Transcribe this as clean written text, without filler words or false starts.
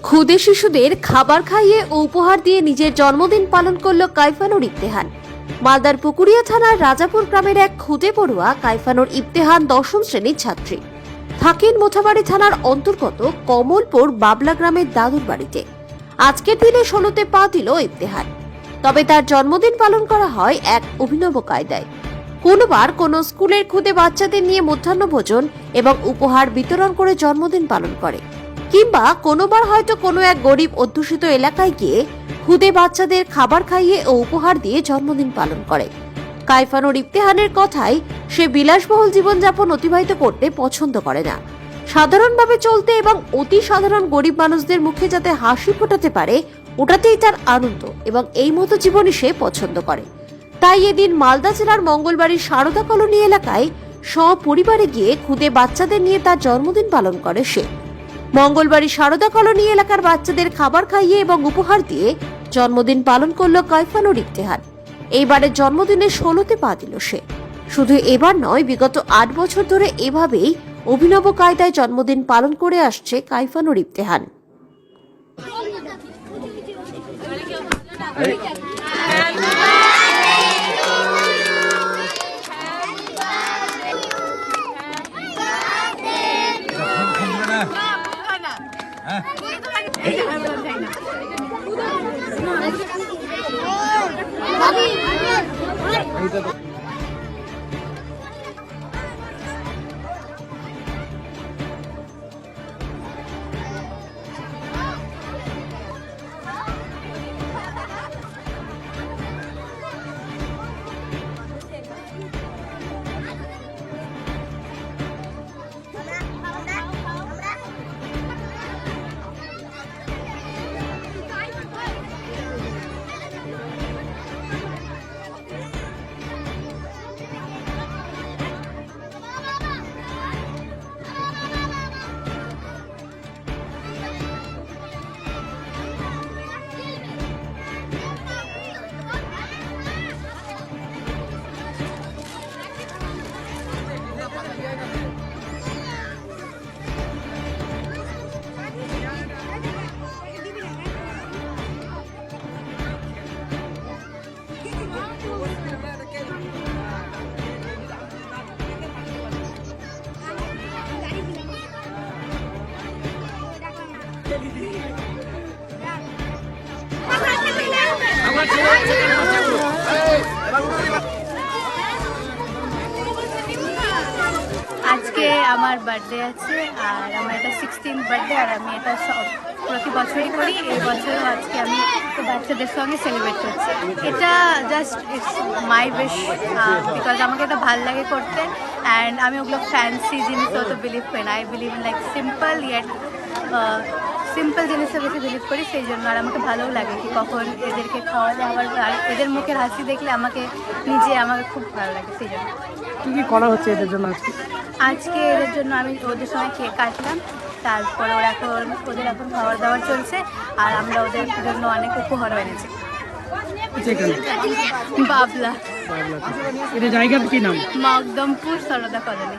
ক্ষুদে শিশুদের খাবার খাইয়ে ও উপহার দিয়ে নিজের জন্মদিন পালন করল কাইফানুর ইবতেহান। মালদার পুকুরিয়া থানার রাজাপুর গ্রামের এক ক্ষুদে পড়ুয়া কাইফানুর ইবতেহান 10ম শ্রেণীর ছাত্রী। থাকেন মোথাবাড়ি থানার অন্তর্গত কমলপুর বাবলা গ্রামের দাদুর বাড়িতে। আজকের দিনে 16তে পা দিল ইবতেহান। তবে তার জন্মদিন পালন করা হয় এক অভিনব কায়দায়। কোনোবার কোনো স্কুলের ক্ষুদে বাচ্চাদের নিয়ে মধ্যাহ্ন ভোজন এবং উপহার বিতরণ করে জন্মদিন পালন করে, কিংবা কোনোবার হয়তো কোনো এক গরিব অধ্যুষিত এলাকায় গিয়ে ক্ষুদে বাচ্চাদের খাবার খাইয়ে ও উপহার দিয়ে জন্মদিন পালন করে। কাইফানুর ইবতেহানের কথায়, সে বিলাসবহুল জীবনযাপন অতিবাহিত করতে পছন্দ করে না। সাধারণভাবে চলতে এবং অতি সাধারণ গরিব মানুষদের মুখে যাতে হাসি ফোটাতে পারে, ওটাতেই তার আনন্দ এবং এই মতো জীবনই সে পছন্দ করে। তাই এদিন মালদা জেলার মঙ্গলবাড়ির সারদা কলোনি এলাকায় সপরিবারে গিয়ে ক্ষুদে বাচ্চাদের নিয়ে তার জন্মদিন পালন করে সে। মঙ্গলবাড়ি সারদা কলোনি এলাকার বাচ্চাদের খাবার খাইয়ে এবং উপহার দিয়ে জন্মদিন পালন করলো কাইফানুর ইবতেহান। এইবারের জন্মদিনে 16তে পা দিল সে। শুধু এবার নয়, বিগত 8 বছর ধরে এভাবেই অভিনব কায়দায় জন্মদিন পালন করে আসছে কাইফানুর ইবতেহান। আজকে আমার বার্থডে আছে, আর আমার এটা 16th বার্থডে, আর আমি এটা প্রতি বছরই করি। এই বছরও আজকে আমি বাচ্চাদের সঙ্গে সেলিব্রেট করছি। এটা just it's my wish, because আমাকে এটা ভালো লাগে করতে। অ্যান্ড আমি ওগুলো ফ্যান্সি জিনিস অত বিলিভ করি না। I believe in like simple yet simple জিনিসে বেশি বিলিভ করি। সেই জন্য আর আমাকে ভালোও লাগে কি কখন এদেরকে খাওয়ালে আবার, আর এদের মুখের হাসি দেখলে আমাকে খুব ভালো লাগে। সেই জন্য কি করা হচ্ছে এদের জন্য আজকে এদের জন্য আমি ওদের সঙ্গে কেক কাটলাম। তারপর ওদের এখন খাবার দাবার চলছে, আর আমরা ওদের জন্য অনেক উপহার এনেছি। বাবলা এটা জায়গার কি নাম? মকদমপুর সারদা কলোনি।